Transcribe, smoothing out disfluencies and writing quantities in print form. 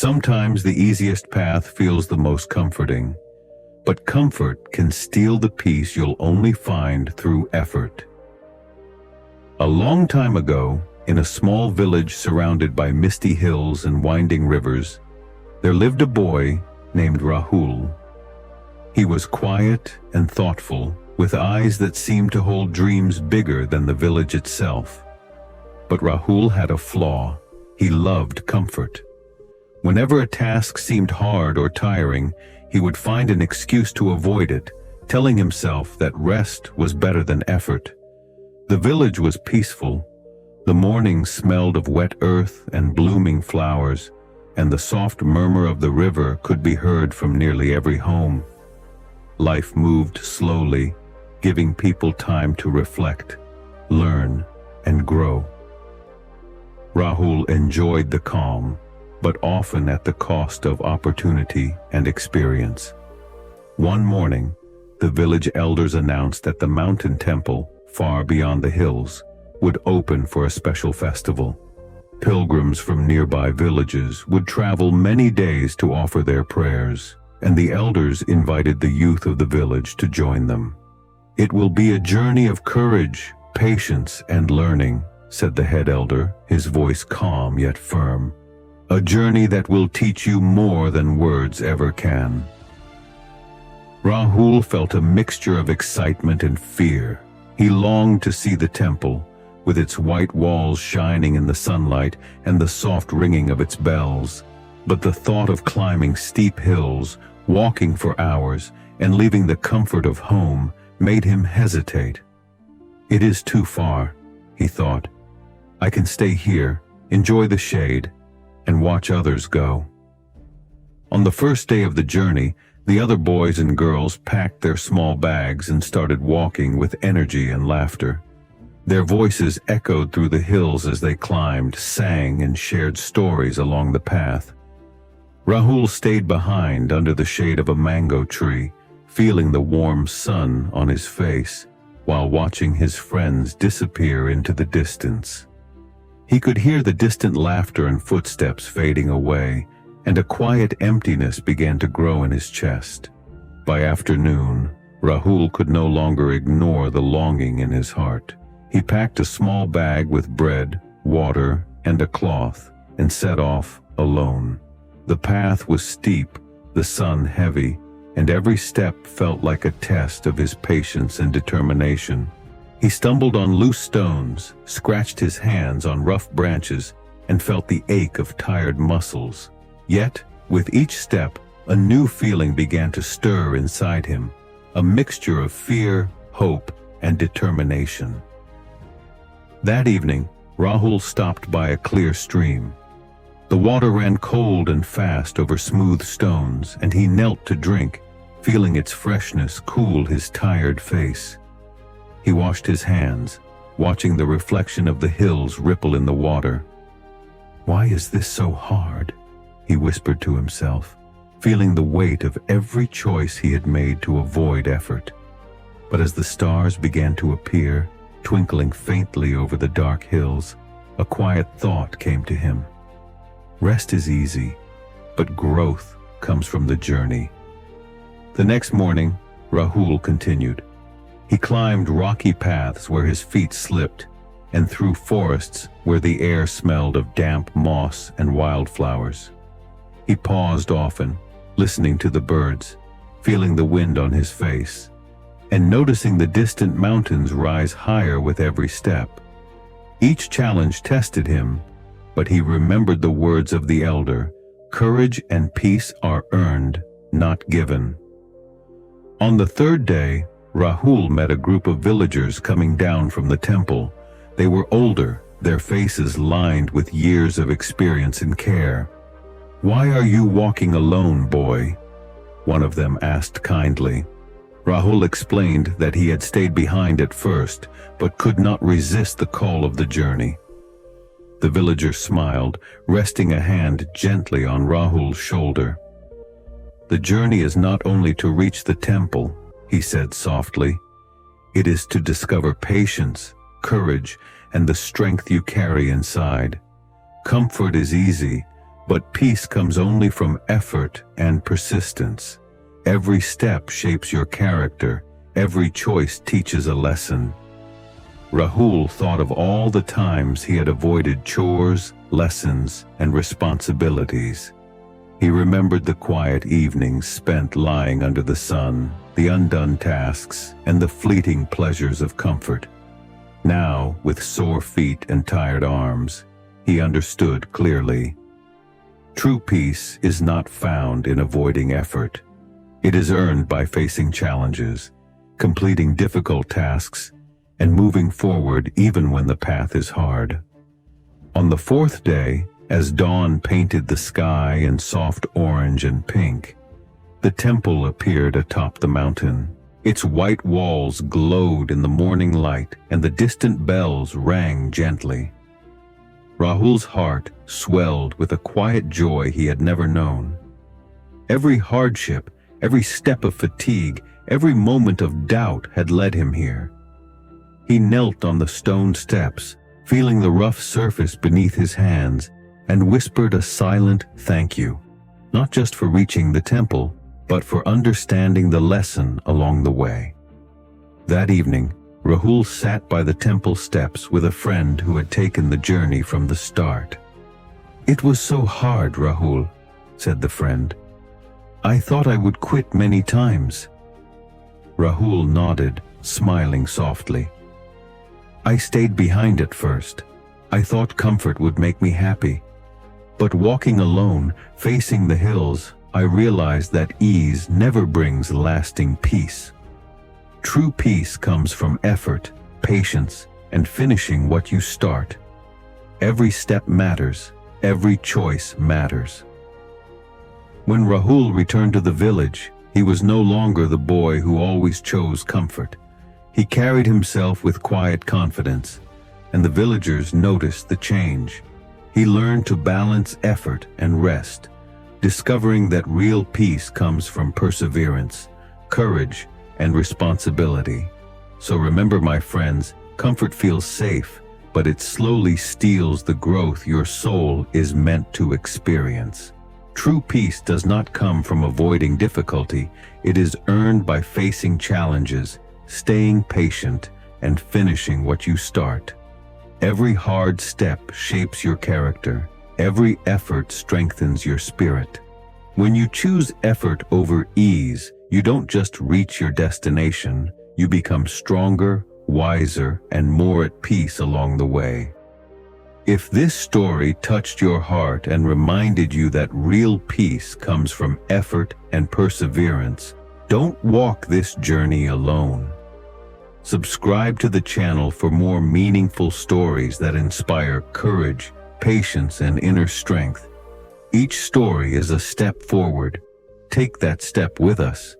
Sometimes the easiest path feels the most comforting, but comfort can steal the peace you'll only find through effort. A long time ago, in a small village surrounded by misty hills and winding rivers, there lived a boy named Rahul. He was quiet and thoughtful, with eyes that seemed to hold dreams bigger than the village itself. But Rahul had a flaw. He loved comfort. Whenever a task seemed hard or tiring, he would find an excuse to avoid it, telling himself that rest was better than effort. The village was peaceful. The mornings smelled of wet earth and blooming flowers, and the soft murmur of the river could be heard from nearly every home. Life moved slowly, giving people time to reflect, learn, and grow. Rahul enjoyed the calm, but often at the cost of opportunity and experience. One morning, the village elders announced that the mountain temple, far beyond the hills, would open for a special festival. Pilgrims from nearby villages would travel many days to offer their prayers, and the elders invited the youth of the village to join them. "It will be a journey of courage, patience, and learning," said the head elder, his voice calm yet firm. "A journey that will teach you more than words ever can." Rahul felt a mixture of excitement and fear. He longed to see the temple, with its white walls shining in the sunlight and the soft ringing of its bells. But the thought of climbing steep hills, walking for hours, and leaving the comfort of home made him hesitate. "It is too far," he thought. "I can stay here, enjoy the shade, and watch others go." On the first day of the journey, the other boys and girls packed their small bags and started walking with energy and laughter. Their voices echoed through the hills as they climbed, sang, and shared stories along the path. Rahul stayed behind under the shade of a mango tree, feeling the warm sun on his face, while watching his friends disappear into the distance. He could hear the distant laughter and footsteps fading away, and a quiet emptiness began to grow in his chest. By afternoon, Rahul could no longer ignore the longing in his heart. He packed a small bag with bread, water, and a cloth, and set off alone. The path was steep, the sun heavy, and every step felt like a test of his patience and determination. He stumbled on loose stones, scratched his hands on rough branches, and felt the ache of tired muscles. Yet, with each step, a new feeling began to stir inside him, a mixture of fear, hope, and determination. That evening, Rahul stopped by a clear stream. The water ran cold and fast over smooth stones, and he knelt to drink, feeling its freshness cool his tired face. He washed his hands, watching the reflection of the hills ripple in the water. "Why is this so hard?" he whispered to himself, feeling the weight of every choice he had made to avoid effort. But as the stars began to appear, twinkling faintly over the dark hills, a quiet thought came to him. Rest is easy, but growth comes from the journey. The next morning, Rahul continued. He climbed rocky paths where his feet slipped, and through forests where the air smelled of damp moss and wildflowers. He paused often, listening to the birds, feeling the wind on his face, and noticing the distant mountains rise higher with every step. Each challenge tested him, but he remembered the words of the elder, "Courage and peace are earned, not given." On the third day, Rahul met a group of villagers coming down from the temple. They were older, their faces lined with years of experience and care. "Why are you walking alone, boy?" one of them asked kindly. Rahul explained that he had stayed behind at first, but could not resist the call of the journey. The villager smiled, resting a hand gently on Rahul's shoulder. "The journey is not only to reach the temple," he said softly. "It is to discover patience, courage, and the strength you carry inside. Comfort is easy, But peace comes only from effort and persistence. Every step shapes your character. Every choice teaches a lesson. Rahul thought of all the times he had avoided chores, lessons, and responsibilities. He remembered the quiet evenings spent lying under the sun, the undone tasks, and the fleeting pleasures of comfort. Now, with sore feet and tired arms, he understood clearly. True peace is not found in avoiding effort. It is earned by facing challenges, completing difficult tasks, and moving forward even when the path is hard. On the fourth day, as dawn painted the sky in soft orange and pink, the temple appeared atop the mountain. Its white walls glowed in the morning light, and the distant bells rang gently. Rahul's heart swelled with a quiet joy he had never known. Every hardship, every step of fatigue, every moment of doubt had led him here. He knelt on the stone steps, feeling the rough surface beneath his hands, and whispered a silent thank you, not just for reaching the temple, but for understanding the lesson along the way. That evening, Rahul sat by the temple steps with a friend who had taken the journey from the start. "It was so hard, Rahul," said the friend. "I thought I would quit many times." Rahul nodded, smiling softly. "I stayed behind at first. I thought comfort would make me happy. But walking alone, facing the hills, I realized that ease never brings lasting peace. True peace comes from effort, patience, and finishing what you start. Every step matters. Every choice matters." When Rahul returned to the village, he was no longer the boy who always chose comfort. He carried himself with quiet confidence, and the villagers noticed the change. He learned to balance effort and rest, discovering that real peace comes from perseverance, courage, and responsibility. So remember, my friends, comfort feels safe, but it slowly steals the growth your soul is meant to experience. True peace does not come from avoiding difficulty. It is earned by facing challenges, staying patient, and finishing what you start. Every hard step shapes your character. Every effort strengthens your spirit. When you choose effort over ease, you don't just reach your destination, you become stronger, wiser, and more at peace along the way. If this story touched your heart and reminded you that real peace comes from effort and perseverance, don't walk this journey alone. Subscribe to the channel for more meaningful stories that inspire courage, patience, and inner strength. Each story is a step forward. Take that step with us.